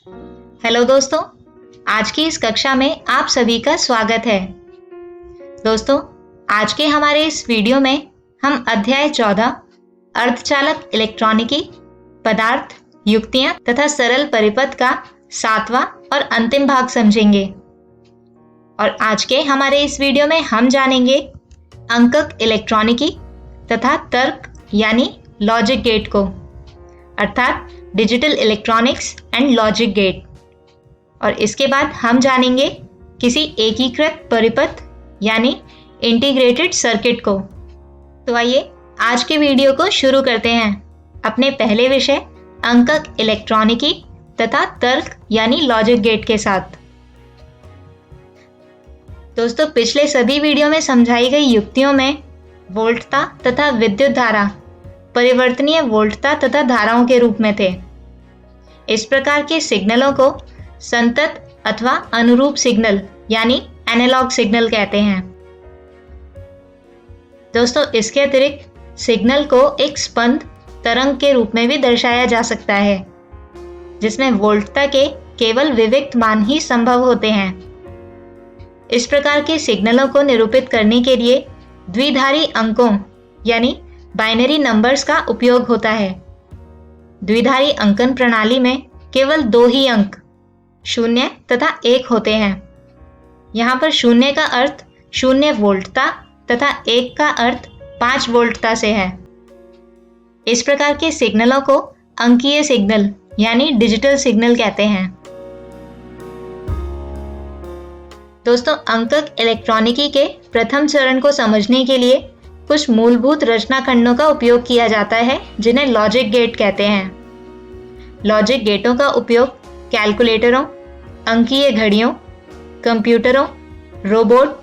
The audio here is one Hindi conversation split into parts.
हेलो दोस्तों, आज की इस कक्षा में आप सभी का स्वागत है। दोस्तों, आज के हमारे इस वीडियो में हम अध्याय 14 अर्धचालक इलेक्ट्रॉनिकी, पदार्थ, युक्तियां तथा सरल परिपथ का 7वां और अंतिम भाग समझेंगे। और आज के हमारे इस वीडियो में हम जानेंगे अंकक इलेक्ट्रॉनिकी तथा तर्क यानी लॉजिक गेट को, अर्थात digital electronics and logic gate. और इसके बाद हम जानेंगे किसी एकीकृत परिपथ यानी इंटीग्रेटेड सर्किट को। तो आइए आज के वीडियो को शुरू करते हैं अपने पहले विषय अंकक इलेक्ट्रॉनिकी तथा तर्क यानी लॉजिक गेट के साथ। दोस्तों, पिछले सभी वीडियो में समझाई गई युक्तियों में वोल्टता तथा विद्युत धारा परिवर्तनीय वोल्टता तथा धाराओं के रूप में थे। इस प्रकार के सिग्नलों को संतत अथवा अनुरूप सिग्नल यानी एनालॉग सिग्नल कहते हैं। दोस्तों, इसके अतिरिक्त सिग्नल को एक स्पंद तरंग के रूप में भी दर्शाया जा सकता है, जिसमें वोल्टता के केवल विविक्त मान ही संभव होते हैं। इस प्रकार के सिग्नलों को निरूपित करने के लिए द्विधारी अंकों यानी बाइनरी नंबर्स का उपयोग होता है। द्विधारी अंकन प्रणाली में केवल दो ही अंक 0 तथा 1 होते हैं। यहाँ पर 0 का अर्थ 0 वोल्टता तथा 1 का अर्थ 5 वोल्टता से है। इस प्रकार के सिग्नलों को अंकीय सिग्नल यानी डिजिटल सिग्नल कहते हैं। दोस्तों, अंकक इलेक्ट्रॉनिकी के प्रथम चरण को समझने के लिए कुछ मूलभूत रचना खंडों का उपयोग किया जाता है, जिन्हें लॉजिक गेट कहते हैं। लॉजिक गेटों का उपयोग कैलकुलेटरों, अंकीय घड़ियों, कंप्यूटरों, रोबोट,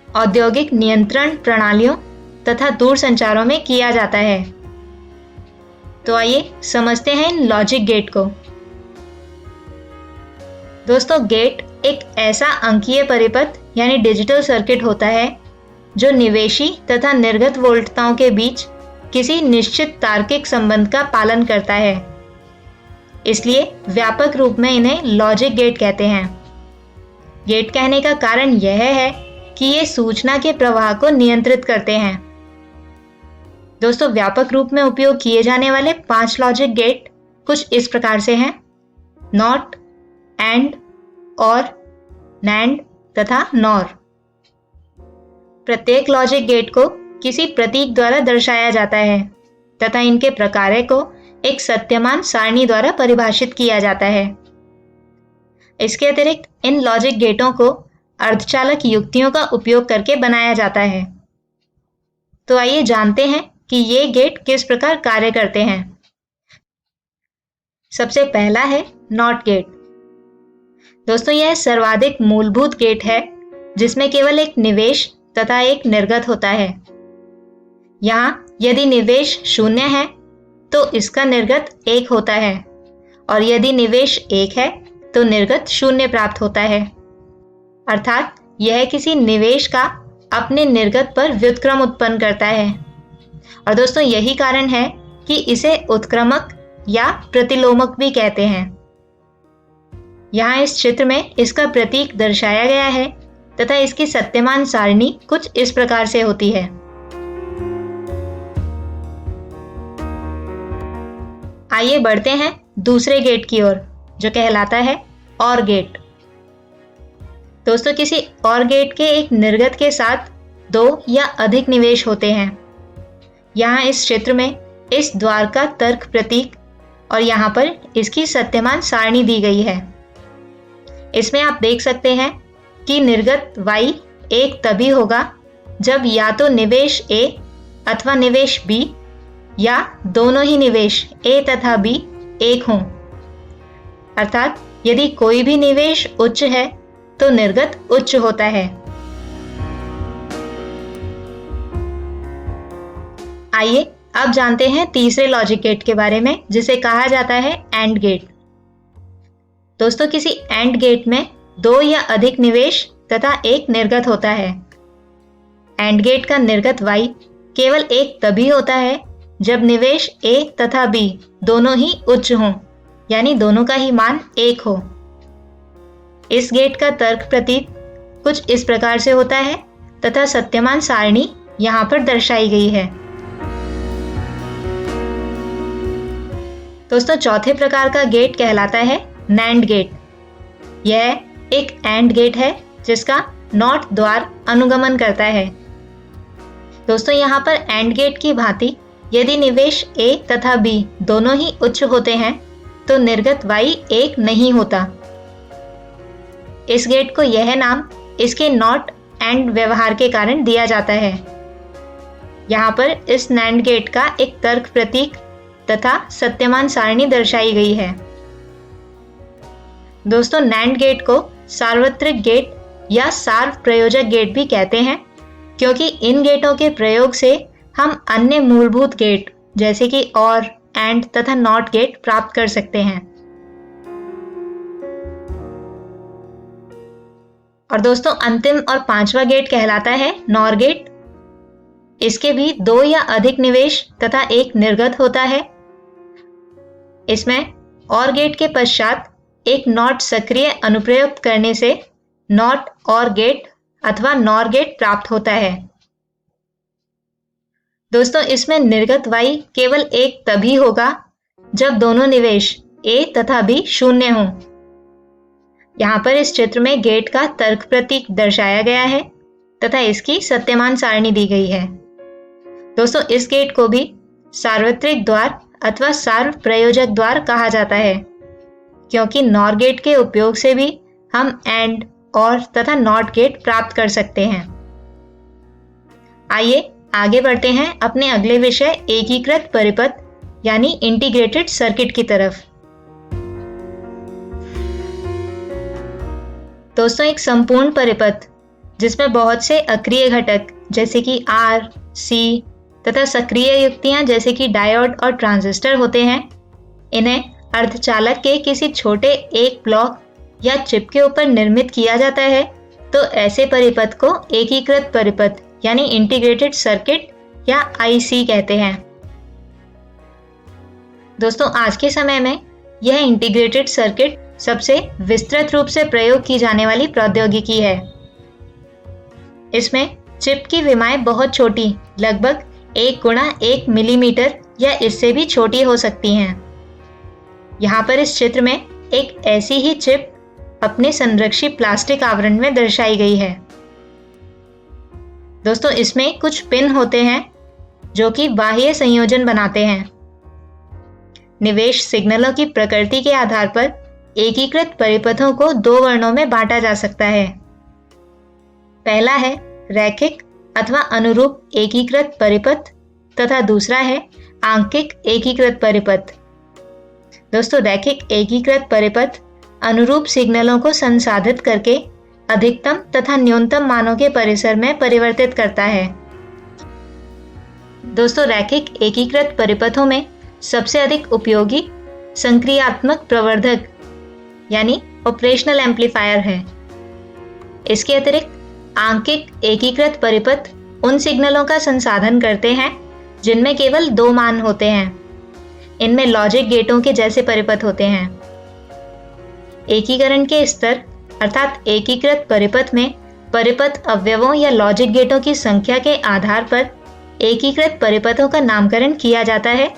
औद्योगिक नियंत्रण प्रणालियों तथा दूरसंचारों में किया जाता है। तो आइए समझते हैं इन लॉजिक गेट को। दोस्तों, गेट एक ऐसा अंकीय परिपथ यानी डिजिटल सर्किट होता है जो निवेशी तथा निर्गत वोल्टताओं के बीच किसी निश्चित तार्किक संबंध का पालन करता है। इसलिए व्यापक रूप में इन्हें लॉजिक गेट कहते हैं। गेट कहने का कारण यह है कि ये सूचना के प्रवाह को नियंत्रित करते हैं। दोस्तों, व्यापक रूप में उपयोग किए जाने वाले 5 लॉजिक गेट कुछ इस प्रकार से हैं: नॉट, एंड, और, नैंड तथा नॉर। प्रत्येक लॉजिक गेट को किसी प्रतीक द्वारा दर्शाया जाता है तथा इनके प्रकार्य को एक सत्यमान सारणी द्वारा परिभाषित किया जाता है। इसके अतिरिक्त इन लॉजिक गेटों को अर्धचालक युक्तियों का उपयोग करके बनाया जाता है। तो आइए जानते हैं कि ये गेट किस प्रकार कार्य करते हैं। सबसे पहला है नॉट गेट। दोस्तों, यह सर्वाधिक मूलभूत गेट है जिसमें केवल एक निवेश तथा एक निर्गत होता है। यहाँ यदि निवेश 0 है तो इसका निर्गत 1 होता है, और यदि निवेश 1 है तो निर्गत 0 प्राप्त होता है। अर्थात यह किसी निवेश का अपने निर्गत पर व्युत्क्रम उत्पन्न करता है। और दोस्तों, यही कारण है कि इसे उत्क्रमक या प्रतिलोमक भी कहते हैं। यहाँ इस चित्र में इसका प्रतीक दर्शाया गया है तथा इसकी सत्यमान सारणी कुछ इस प्रकार से होती है। आइए बढ़ते हैं दूसरे गेट की ओर, जो कहलाता है और गेट। दोस्तों, किसी और गेट के एक निर्गत के साथ 2 या अधिक निवेश होते हैं। यहाँ इस चित्र में इस द्वार का तर्क प्रतीक और यहाँ पर इसकी सत्यमान सारणी दी गई है। इसमें आप देख सकते हैं कि निर्गत y एक तभी होगा जब या तो निवेश A अथवा निवेश B या दोनों ही निवेश A तथा B 1 हों। अर्थात यदि कोई भी निवेश उच्च है तो निर्गत उच्च होता है। आइए अब जानते हैं तीसरे लॉजिक गेट के बारे में, जिसे कहा जाता है एंड गेट। दोस्तों, किसी एंड गेट में 2 या अधिक निवेश तथा एक निर्गत होता है। एंड गेट का निर्गत y केवल एक तभी होता है जब निवेश A तथा B दोनों ही उच्च हों। यानी दोनों का ही मान 1 हो। इस गेट का तर्क प्रतीक कुछ इस प्रकार से होता है तथा सत्यमान सारणी यहाँ पर दर्शाई गई है। दोस्तों, चौथे प्रकार का गेट कहलाता है नैंड गेट। यह एक एंड गेट है जिसका नॉट द्वार अनुगमन करता है। दोस्तों, यहाँ पर एंड गेट की भांति यदि निवेश A तथा B दोनों ही उच्च होते हैं तो निर्गत Y 1 नहीं होता। इस गेट को यह नाम इसके नॉट एंड व्यवहार के कारण दिया जाता है। यहाँ पर इस नैंड गेट का एक तर्क प्रतीक तथा सत्यमान सारणी दर्शाई गई है। दोस्तों, नैंड गेट को सार्वत्रिक गेट या सार्व प्रयोजक गेट भी कहते हैं, क्योंकि इन गेटों के प्रयोग से हम अन्य मूलभूत गेट जैसे कि और, एंड तथा नॉट गेट प्राप्त कर सकते हैं। और दोस्तों, अंतिम और पांचवा गेट कहलाता है नॉर गेट। इसके भी 2 या अधिक निवेश तथा एक निर्गत होता है। इसमें और गेट के पश्चात एक नॉट सक्रिय अनुप्रयुक्त करने से नॉट और गेट अथवा नॉर गेट प्राप्त होता है। दोस्तों, इसमें निर्गत Y केवल एक तभी होगा जब दोनों निवेश A तथा B शून्य हों। यहाँ पर इस चित्र में गेट का तर्क प्रतीक दर्शाया गया है तथा इसकी सत्यमान सारणी दी गई है। दोस्तों, इस गेट को भी सार्वत्रिक द्वार अथवा सार्व प्रयोजक द्वार कहा जाता है, क्योंकि नॉर गेट के उपयोग से भी हम एंड, और तथा नॉट गेट प्राप्त कर सकते हैं। आइए आगे बढ़ते हैं अपने अगले विषय एकीकृत परिपथ यानी इंटीग्रेटेड सर्किट की तरफ। दोस्तों, एक संपूर्ण परिपथ जिसमें बहुत से अक्रिय घटक जैसे कि R, C तथा सक्रिय युक्तियां जैसे कि डायोड और ट्रांजिस्टर होते हैं, इन्हें अर्धचालक के किसी छोटे एक ब्लॉक या चिप के ऊपर निर्मित किया जाता है तो ऐसे परिपथ को एकीकृत परिपथ यानी इंटीग्रेटेड सर्किट या IC कहते हैं। दोस्तों, आज के समय में यह इंटीग्रेटेड सर्किट सबसे विस्तृत रूप से प्रयोग की जाने वाली प्रौद्योगिकी है। इसमें चिप की विमाएं बहुत छोटी, लगभग 1x1 मिलीमीटर या इससे भी छोटी हो सकती हैं। यहाँ पर इस चित्र में एक ऐसी ही चिप अपने संरक्षित प्लास्टिक आवरण में दर्शाई गई है। दोस्तों, इसमें कुछ पिन होते हैं जो कि बाह्य संयोजन बनाते हैं। निवेश सिग्नलों की प्रकृति के आधार पर एकीकृत परिपथों को 2 वर्णों में बांटा जा सकता है। पहला है रैखिक अथवा अनुरूप एकीकृत परिपथ तथा दूसरा है आंकिक एकीकृत परिपथ। दोस्तों, रैखिक एकीकृत परिपथ अनुरूप सिग्नलों को संसाधित करके अधिकतम तथा न्यूनतम मानों के परिसर में परिवर्तित करता है। दोस्तों, रैखिक एकीकृत परिपथों में सबसे अधिक उपयोगी संक्रियात्मक प्रवर्धक यानी ऑपरेशनल एम्पलीफायर है। इसके अतिरिक्त आंकिक एकीकृत परिपथ उन सिग्नलों का संसाधन करते हैं जिनमें केवल 2 मान होते हैं। इनमें लॉजिक गेटों के जैसे परिपथ होते हैं। एकीकरण के स्तर अर्थात एकीकृत परिपथ में परिपथ अवयवों या लॉजिक गेटों की संख्या के आधार पर एकीकृत परिपथों का नामकरण किया जाता है।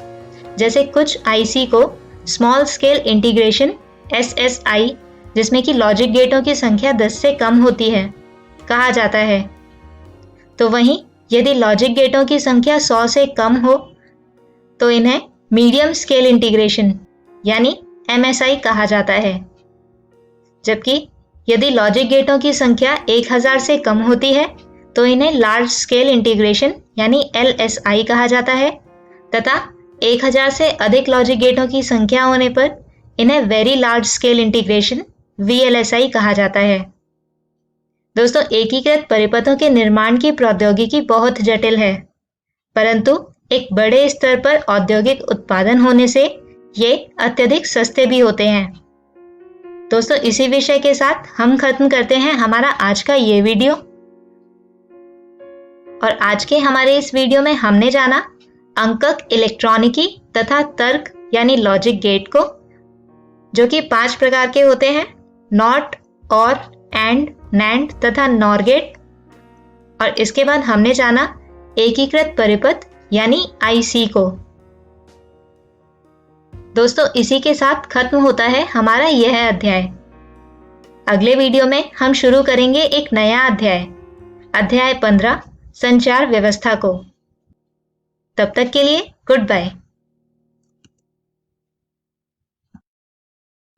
जैसे कुछ IC को स्मॉल स्केल इंटीग्रेशन SSI, जिसमें कि लॉजिक गेटों की संख्या 10 से कम होती है, कहा जाता है। तो वहीं यदि लॉजिक गेटों की संख्या 100 से कम हो तो इन्हें मीडियम स्केल इंटीग्रेशन यानी MSI कहा जाता है। जबकि यदि लॉजिक गेटों की संख्या 1000 से कम होती है तो इन्हें लार्ज स्केल इंटीग्रेशन यानी LSI कहा जाता है तथा 1000 से अधिक लॉजिक गेटों की संख्या होने पर इन्हें very large scale integration VLSI कहा जाता है। दोस्तों, एकीकृत परिपथों के निर्माण की प्रौद्योगिकी बहुत जटिल है, परंतु एक बड़े स्तर पर औद्योगिक उत्पादन होने से ये अत्यधिक सस्ते भी होते हैं। दोस्तों, इसी विषय के साथ हम खत्म करते हैं हमारा आज का ये वीडियो। और आज के हमारे इस वीडियो में हमने जाना अंकक इलेक्ट्रॉनिकी तथा तर्क यानी लॉजिक गेट को, जो कि 5 प्रकार के होते हैं: नॉट, और, एंड, नैंड तथा नॉर गेट। और इसके बाद हमने जाना एकीकृत परिपथ यानी आईसी को। दोस्तों, इसी के साथ खत्म होता है हमारा यह अध्याय। अगले वीडियो में हम शुरू करेंगे एक नया अध्याय, अध्याय 15, संचार व्यवस्था को। तब तक के लिए गुड बाय।